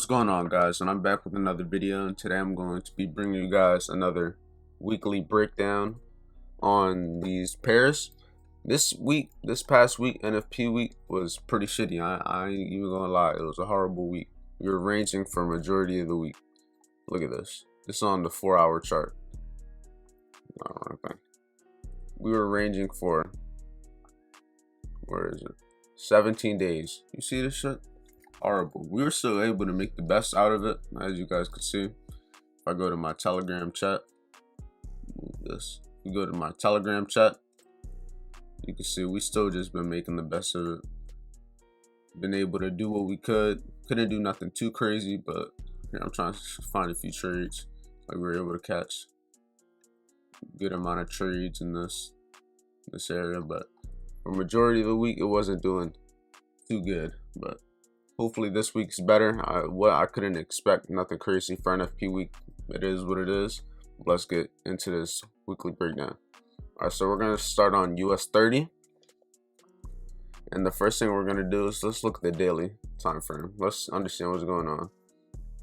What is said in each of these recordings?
going on, guys? And I'm back with another video, and today I'm going to be bringing you guys another weekly breakdown on these pairs. This past week, NFP week, was pretty shitty. I ain't even gonna lie, it was a horrible week. We were ranging for majority of the week. Look at this. This is on the 4-hour chart. We were ranging for, where is it? 17 days. You see this shit? Horrible. We were still able to make the best out of it, as you guys can see. If I go to my Telegram chat, move this. You go to my Telegram chat, you can see we still just been making the best of it. Been able to do what we could. Couldn't do nothing too crazy, but here I'm trying to find a few trades like we were able to catch a good amount of trades in this area, but for majority of the week it wasn't doing too good. But hopefully this week's better. I couldn't expect nothing crazy for NFP week. It is what it is. Let's get into this weekly breakdown. Alright, so we're gonna start on US30. And the first thing we're gonna do is let's look at the daily time frame. Let's understand what's going on.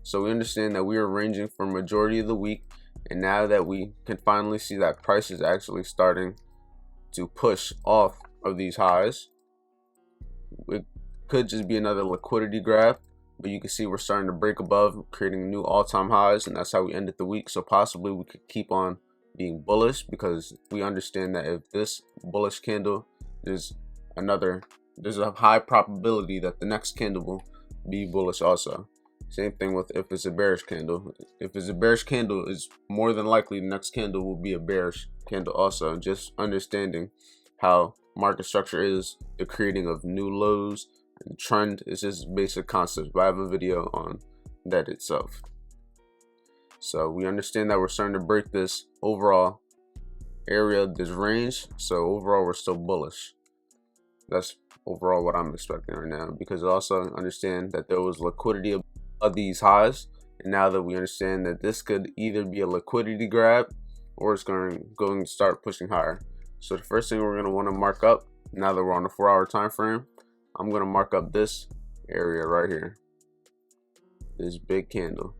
So we understand that we are ranging for majority of the week, and now that we can finally see that price is actually starting to push off of these highs, it could just be another liquidity grab, but you can see we're starting to break above, creating new all-time highs, and that's how we ended the week. So possibly we could keep on being bullish, because we understand that if this bullish candle, there's a high probability that the next candle will be bullish also. Same thing with if it's a bearish candle. If it's a bearish candle, it's more than likely the next candle will be a bearish candle also. Just understanding how market structure is, the creating of new lows, and trend is just basic concepts, but I have a video on that itself. So we understand that we're starting to break this overall area, this range. So overall we're still bullish. That's overall what I'm expecting right now, because I also understand that there was liquidity of these highs, and now that we understand that this could either be a liquidity grab or it's going to start pushing higher. So the first thing we're going to want to mark up, now that we're on the 4-hour time frame, I'm going to mark up this area right here, this big candle.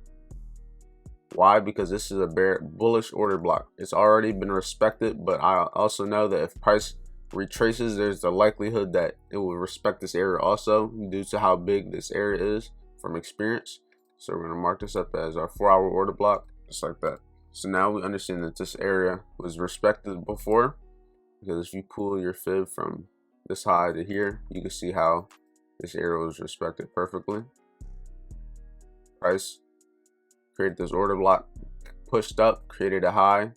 Why? Because this is a bullish order block. It's already been respected, but I also know that if price retraces, there's the likelihood that it will respect this area also, due to how big this area is from experience. So we're going to mark this up as our 4-hour order block, just like that. So now we understand that this area was respected before, because if you pull your fib from this high to here, you can see how this area was respected perfectly. Price created this order block, pushed up, created a high,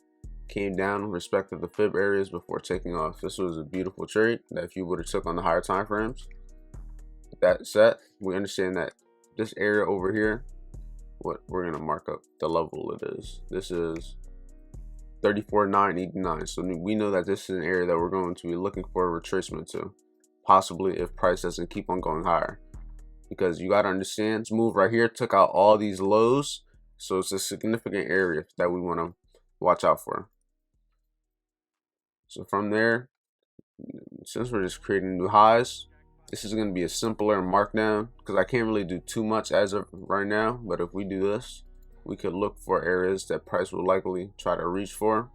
came down, respected the fib areas before taking off. This was a beautiful trade that if you would have took on the higher time frames. With that said, we understand that this area over here, what we're going to mark up the level it is. This is 34,989. So we know that this is an area that we're going to be looking for a retracement to, possibly if price doesn't keep on going higher. Because you got to understand, this move right here took out all these lows, so it's a significant area that we want to watch out for. So from there, since we're just creating new highs, this is going to be a simpler markdown, because I can't really do too much as of right now. But if we do this, we could look for areas that price will likely try to reach for.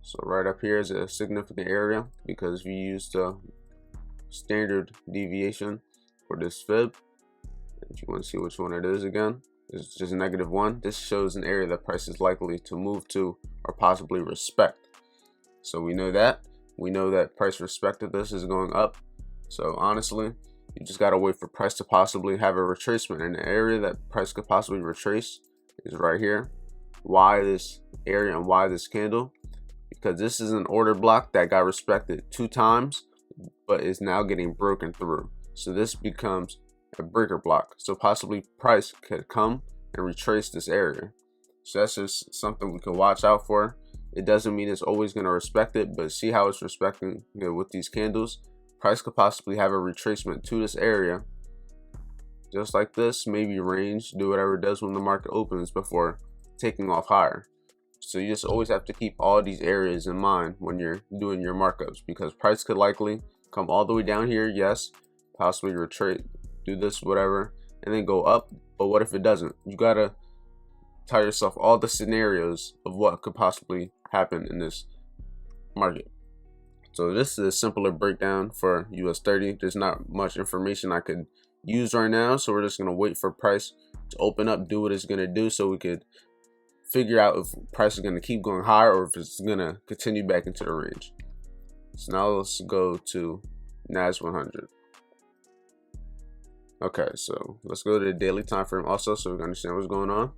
So right up here is a significant area, because if you use the standard deviation for this fib, if you want to see which one it is again, it's just -1. This shows an area that price is likely to move to or possibly respect. So we know that price respected this is going up. So honestly, you just gotta wait for price to possibly have a retracement, and the area that price could possibly retrace is right here. Why this area and why this candle? Because this is an order block that got respected 2 times, but is now getting broken through. So this becomes a breaker block. So possibly price could come and retrace this area. So that's just something we can watch out for. It doesn't mean it's always going to respect it, but see how it's respecting with these candles. Price could possibly have a retracement to this area, just like this, maybe range, do whatever it does when the market opens before taking off higher. So you just always have to keep all these areas in mind when you're doing your markups, because price could likely come all the way down here, yes, possibly retreat, do this, whatever, and then go up. But what if it doesn't? You gotta tell yourself all the scenarios of what could possibly happen in this market. So this is a simpler breakdown for US30. There's not much information I could use right now, so we're just gonna wait for price to open up, do what it's gonna do, so we could figure out if price is gonna keep going higher or if it's gonna continue back into the range. So now let's go to NAS100. Okay, so let's go to the daily time frame also, so we can understand what's going on.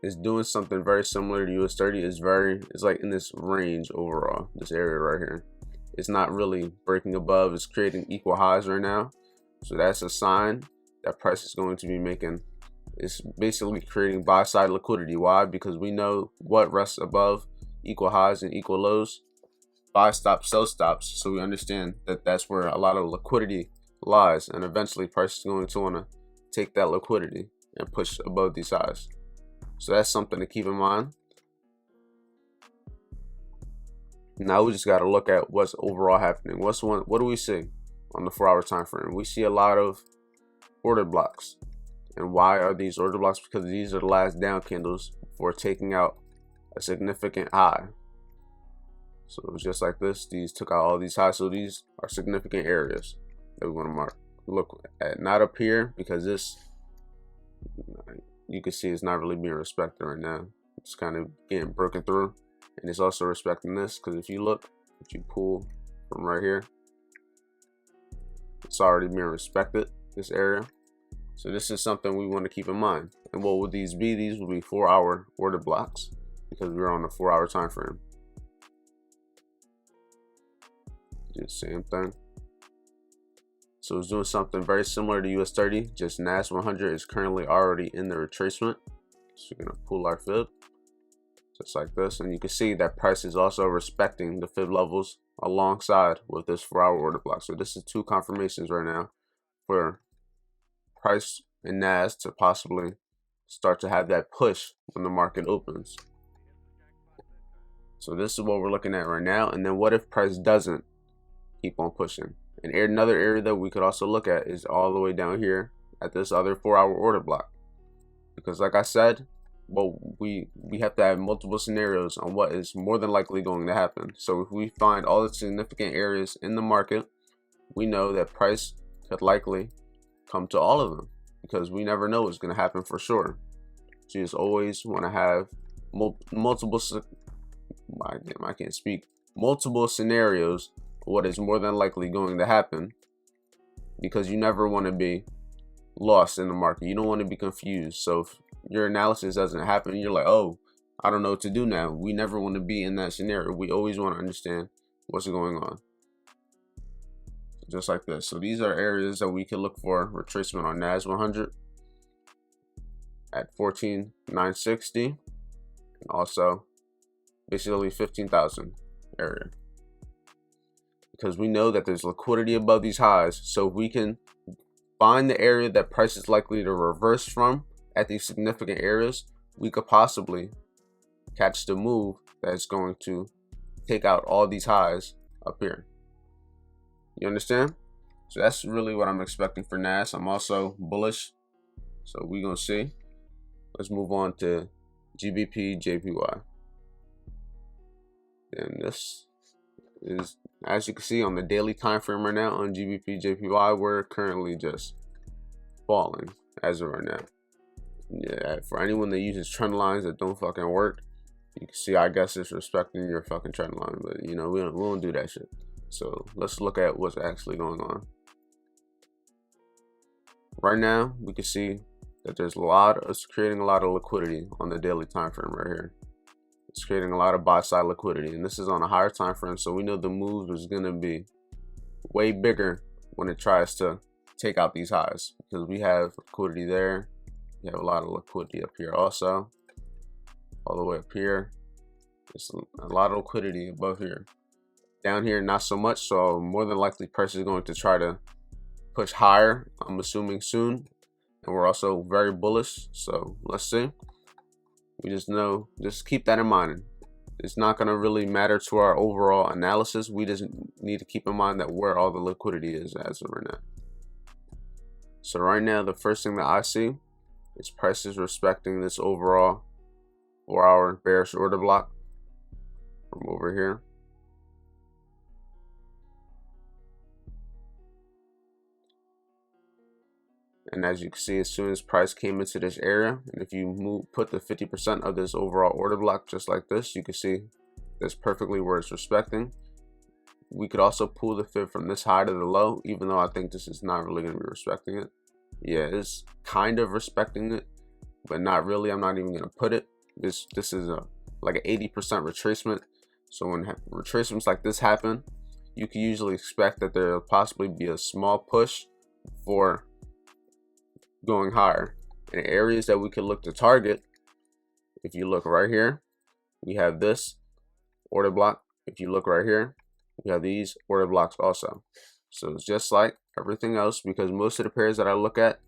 It's doing something very similar to US30. It's like in this range overall, this area right here. It's not really breaking above. It's creating equal highs right now, so that's a sign that price is going to be making. It's basically creating buy side liquidity. Why? Because we know what rests above equal highs and equal lows. Buy stops, sell stops. So we understand that that's where a lot of liquidity lies, and eventually price is going to want to take that liquidity and push above these highs. So that's something to keep in mind. Now we just got to look at what's overall happening. What do we see on the 4-hour time frame? We see a lot of order blocks. And why are these order blocks? Because these are the last down candles before taking out a significant high. So it was just like this. These took out all these highs. So these are significant areas that we want to mark. Look at not up here, because this, you can see it's not really being respected right now. It's kind of getting broken through, and it's also respecting this, because if you look, if you pull from right here, it's already being respected, this area. So this is something we want to keep in mind. And what would these be? These would be 4-hour order blocks, because we're on a 4-hour time frame. Do the same thing. So it's doing something very similar to US30, just NAS100 is currently already in the retracement. So we're gonna pull our fib, just like this, and you can see that price is also respecting the fib levels alongside with this 4-hour order block. So this is 2 confirmations right now for price and NAS to possibly start to have that push when the market opens. So this is what we're looking at right now. And then what if price doesn't keep on pushing? And another area that we could also look at is all the way down here at this other 4-hour order block, because like I said, well, we have to have multiple scenarios on what is more than likely going to happen. So if we find all the significant areas in the market, we know that price could likely come to all of them, because we never know what's going to happen for sure. So you just always want to have multiple scenarios, what is more than likely going to happen, because you never want to be lost in the market. You don't want to be confused. So if your analysis doesn't happen, you're like, oh, I don't know what to do now. We never want to be in that scenario. We always want to understand what's going on, just like this. So these are areas that we can look for retracement on NAS100 at 14,960, and also basically 15,000 area, because we know that there's liquidity above these highs. So if we can find the area that price is likely to reverse from at these significant areas, we could possibly catch the move that's going to take out all these highs up here. You understand? So that's really what I'm expecting for NAS. I'm also bullish, so we're gonna see. Let's move on to GBPJPY. And this is, as you can see on the daily time frame right now on GBPJPY, we're currently just falling as of right now. Yeah, for anyone that uses trend lines that don't fucking work, you can see, I guess it's respecting your fucking trend line, but you know, we don't do that shit. So let's look at what's actually going on. Right now, we can see that there's it's creating a lot of liquidity on the daily time frame right here. It's creating a lot of buy side liquidity, and this is on a higher time frame, so we know the move is going to be way bigger when it tries to take out these highs, because we have liquidity there. We have a lot of liquidity up here also, all the way up here. There's a lot of liquidity above here. Down here, not so much, so more than likely price is going to try to push higher, I'm assuming soon, and we're also very bullish, so let's see. We just know, just keep that in mind. It's not going to really matter to our overall analysis. We just need to keep in mind that where all the liquidity is as of right now. So right now, the first thing that I see is prices respecting this overall 4-hour bearish order block from over here. And as you can see, as soon as price came into this area, and if you put the 50% of this overall order block just like this, you can see that's perfectly where it's respecting. We could also pull the fib from this high to the low, even though I think this is not really going to be respecting it. Yeah, it's kind of respecting it, but not really. I'm not even going to put it. This is like an 80% retracement. So when retracements like this happen, you can usually expect that there will possibly be a small push for going higher. And areas that we could look to target, if you look right here, we have this order block. If you look right here, we have these order blocks also. So it's just like everything else, because most of the pairs that I look at,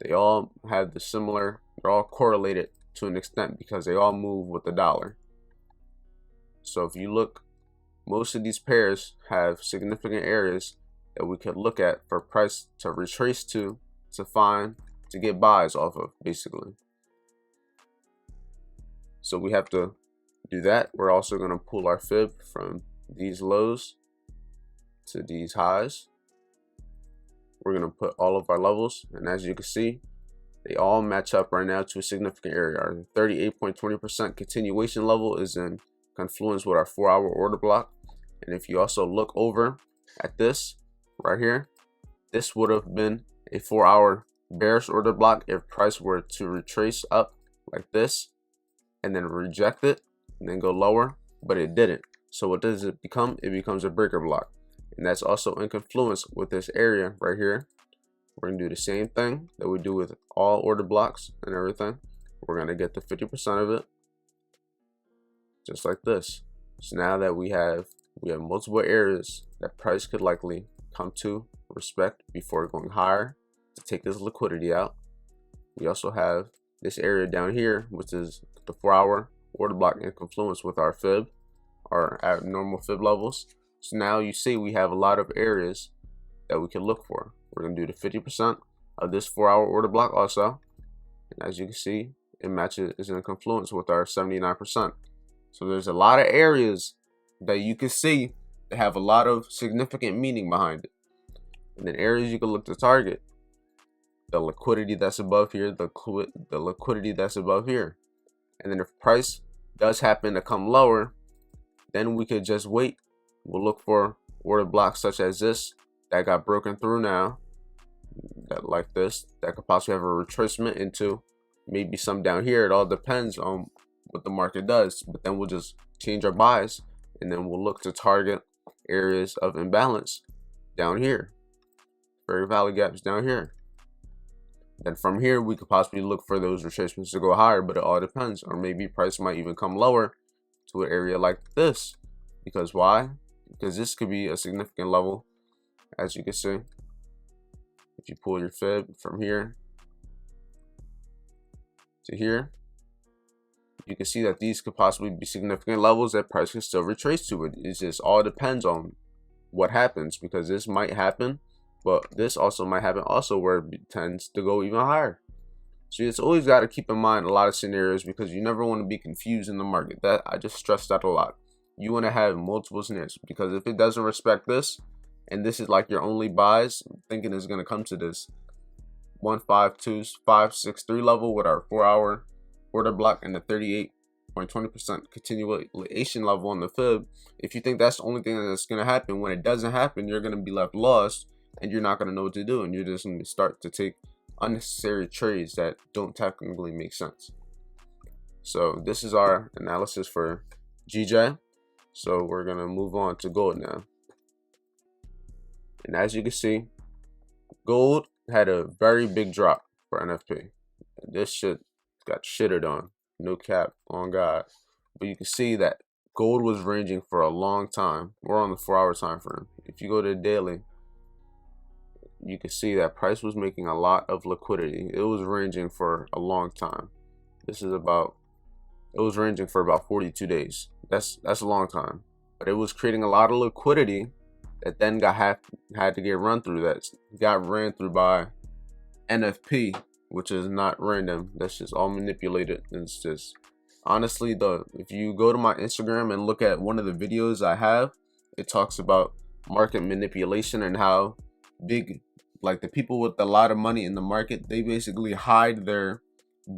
they all have the similar, they're all correlated to an extent because they all move with the dollar. So if you look, most of these pairs have significant areas that we could look at for price to retrace to find, to get buys off of, basically. So we have to do that. We're also going to pull our fib from these lows to these highs. We're going to put all of our levels, and as you can see, they all match up right now to a significant area. Our 38.20% continuation level is in confluence with our 4-hour order block. And if you also look over at this right here, this would have been a 4-hour bearish order block if price were to retrace up like this and then reject it and then go lower, but it didn't. So what does it become? It becomes a breaker block, and that's also in confluence with this area right here. We're gonna do the same thing that we do with all order blocks and everything. We're gonna get the 50% of it just like this. So now that we have multiple areas that price could likely come to respect before going higher to take this liquidity out. We also have this area down here, which is the 4-hour order block in confluence with our fib, our abnormal fib levels. So now you see we have a lot of areas that we can look for. We're going to do the 50% of this 4-hour order block also. And as you can see, it matches, is in confluence with our 79%. So there's a lot of areas that you can see that have a lot of significant meaning behind it. And then areas you can look to target, the liquidity that's above here, the liquidity that's above here. And then if price does happen to come lower, then we could just wait. We'll look for order blocks such as this that got broken through now, that like this, that could possibly have a retracement into maybe some down here. It all depends on what the market does, but then we'll just change our buys, and then we'll look to target areas of imbalance down here, fair value gaps down here. Then from here, we could possibly look for those retracements to go higher, but it all depends. Or maybe price might even come lower to an area like this. Because why? Because this could be a significant level, as you can see. If you pull your fib from here to here, you can see that these could possibly be significant levels that price can still retrace to. It just all depends on what happens, because this might happen, but this also might happen also where it tends to go even higher. So it's always got to keep in mind a lot of scenarios, because you never want to be confused in the market. That I just stress that a lot. You want to have multiple scenarios, because if it doesn't respect this, and this is like your only buys, thinking it's going to come to this 152.563 level with our 4-hour order block and the 38.20% continuation level on the fib. If you think that's the only thing that's going to happen, when it doesn't happen, you're going to be left lost, and you're not going to know what to do, and you're just going to start to take unnecessary trades that don't technically make sense. So this is our analysis for GJ. So we're going to move on to gold now. And as you can see, gold had a very big drop for NFP. This shit got shitted on, no cap, on God. But you can see that gold was ranging for a long time. We're on the 4-hour time frame. If you go to the daily, you can see that price was making a lot of liquidity. It was ranging for a long time. It was ranging for about 42 days. That's a long time. But it was creating a lot of liquidity that then had to get run through. That got ran through by NFP, which is not random. That's just all manipulated. It's just honestly, though, if you go to my Instagram and look at one of the videos I have, it talks about market manipulation and how big, like the people with a lot of money in the market, they basically hide their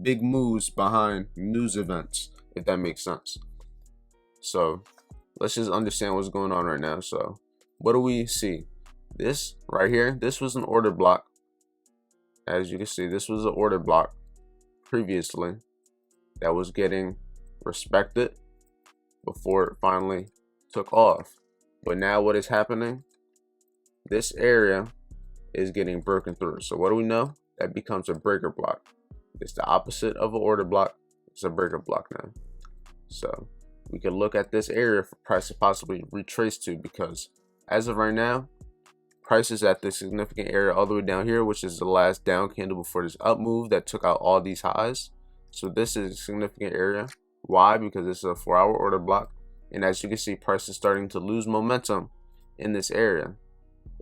big moves behind news events, if that makes sense. So let's just understand what's going on right now. So what do we see? This right here, this was an order block. As you can see, this was an order block previously that was getting respected before it finally took off. But now what is happening? This area is getting broken through. So what do we know? That becomes a breaker block. It's the opposite of an order block. It's a breaker block now. So we can look at this area for price to possibly retrace to, because as of right now, price is at this significant area all the way down here, which is the last down candle before this up move that took out all these highs. So this is a significant area. Why? Because this is a 4-hour order block. And as you can see, price is starting to lose momentum in this area.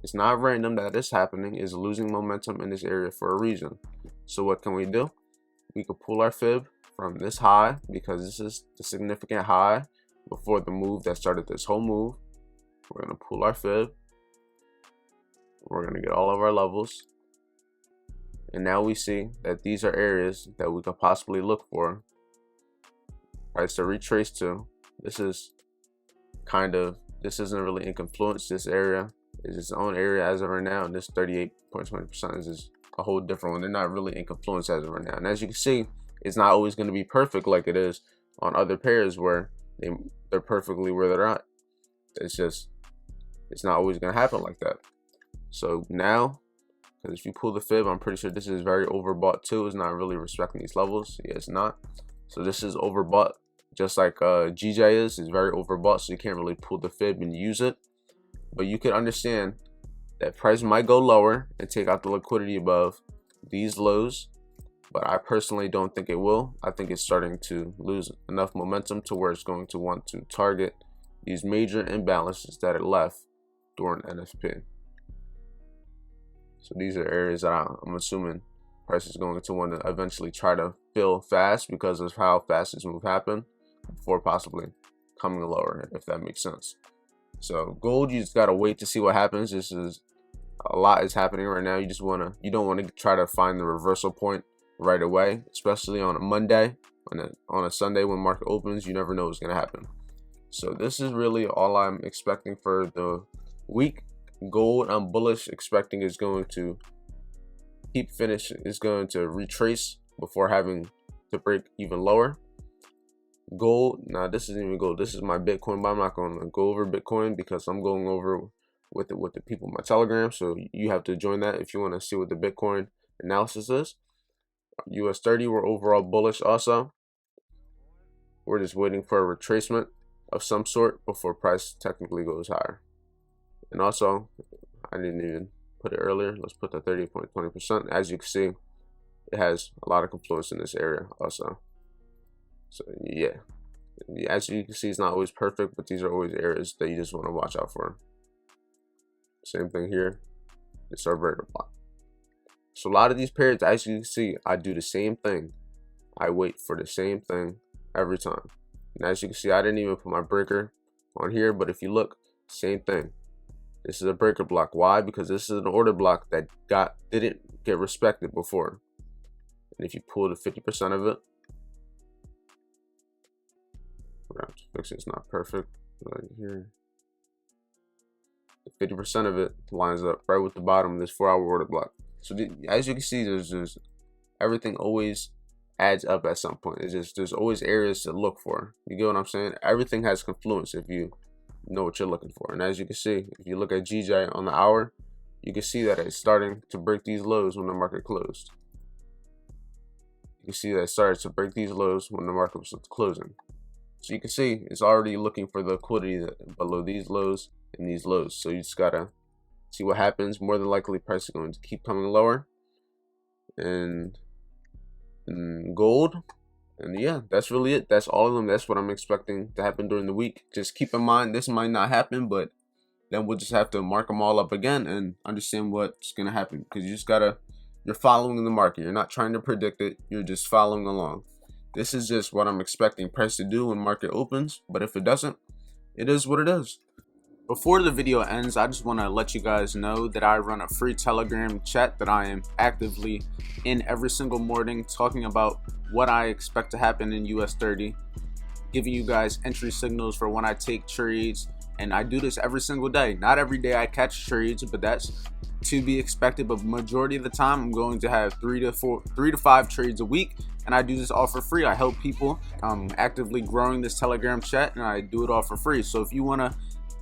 It's not random that this happening. Is losing momentum in this area for a reason. So what can we do? We could pull our fib from this high, because this is the significant high before the move that started this whole move. We're going to pull our fib. We're going to get all of our levels. And now we see that these are areas that we could possibly look for price to retrace to. This is this isn't really in confluence. This area is its own area as of right now, and this 38.20% is just a whole different one. They're not really in confluence as of right now. And as you can see, it's not always going to be perfect like it is on other pairs where they're perfectly where they're at. It's not always going to happen like that. So now, because if you pull the fib, I'm pretty sure this is very overbought too. It's not really respecting these levels. Yeah, it's not. So this is overbought, just like GJ is very overbought. So you can't really pull the fib and use it. But you can understand that price might go lower and take out the liquidity above these lows. But I personally don't think it will. I think it's starting to lose enough momentum to where it's going to want to target these major imbalances that it left during NFP. So these are areas that I'm assuming price is going to want to eventually try to fill fast because of how fast this move happened before possibly coming lower, if that makes sense. So gold, you just gotta wait to see what happens. This is a lot is happening right now. You don't want to try to find the reversal point right away, especially on a Monday, on a Sunday when market opens. You never know what's gonna happen. So this is really all I'm expecting for the week. Gold, I'm bullish, expecting is going to is going to retrace before having to break even lower. Gold, now this isn't even gold, this is my Bitcoin, but I'm not going to go over Bitcoin because I'm going over with the people in my Telegram. So you have to join that if you want to see what the Bitcoin analysis is. US30, we're overall bullish also. We're just waiting for a retracement of some sort before price technically goes higher. And also, I didn't even put it earlier. Let's put the 30.20%. As you can see, it has a lot of confluence in this area also. So yeah, as you can see, it's not always perfect, but these are always areas that you just want to watch out for. Same thing here. It's our breaker block. So a lot of these pairs, as you can see, I do the same thing. I wait for the same thing every time. And as you can see, I didn't even put my breaker on here, but if you look, same thing. This is a breaker block. Why? Because this is an order block that didn't get respected before. And if you pull the 50% of it, we're gonna have to fix it. It's not perfect right here. 50% of it lines up right with the bottom of this 4-hour order block. So as you can see, there's everything always adds up at some point. It's just there's always areas to look for. You get what I'm saying? Everything has confluence if you know what you're looking for. And as you can see, if you look at GJ on the hour, you can see that it's starting to break these lows when the market closed. You can see that it started to break these lows when the market was closing. So you can see it's already looking for the liquidity below these lows and these lows. So you just gotta see what happens. More than likely, price is going to keep coming lower. And gold. And yeah, that's really it. That's all of them. That's what I'm expecting to happen during the week. Just keep in mind, this might not happen, but then we'll just have to mark them all up again and understand what's going to happen. Because you just got to you're following the market. You're not trying to predict it. You're just following along. This is just what I'm expecting price to do when market opens. But if it doesn't, it is what it is. Before the video ends, I just want to let you guys know that I run a free Telegram chat that I am actively in every single morning, talking about what I expect to happen in US30, giving you guys entry signals for when I take trades. And I do this every single day. Not every day I catch trades, but that's to be expected. But majority of the time, I'm going to have 3 to 5 trades a week, and I do this all for free. I help people. I'm actively growing this Telegram chat, and I do it all for free. So if you want to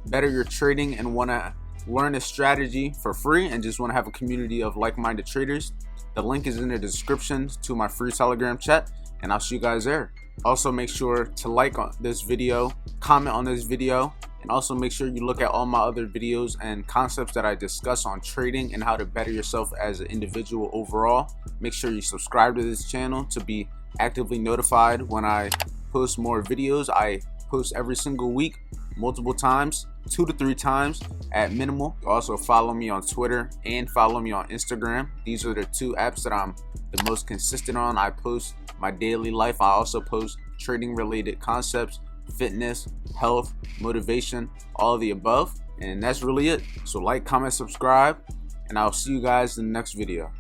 better your trading and want to learn a strategy for free and just want to have a community of like-minded traders, the link is in the description to my free Telegram chat, and I'll see you guys there. Also, make sure to like on this video, comment on this video, and also make sure you look at all my other videos and concepts that I discuss on trading and how to better yourself as an individual overall. Make sure you subscribe to this channel to be actively notified when I post more videos. I post every single week, multiple times, 2 to 3 times at minimal. Also follow me on Twitter and follow me on Instagram. These are the 2 apps that I'm the most consistent on. I post my daily life. I also post trading related concepts, fitness, health, motivation, all of the above. And that's really it. So like, comment, subscribe, and I'll see you guys in the next video.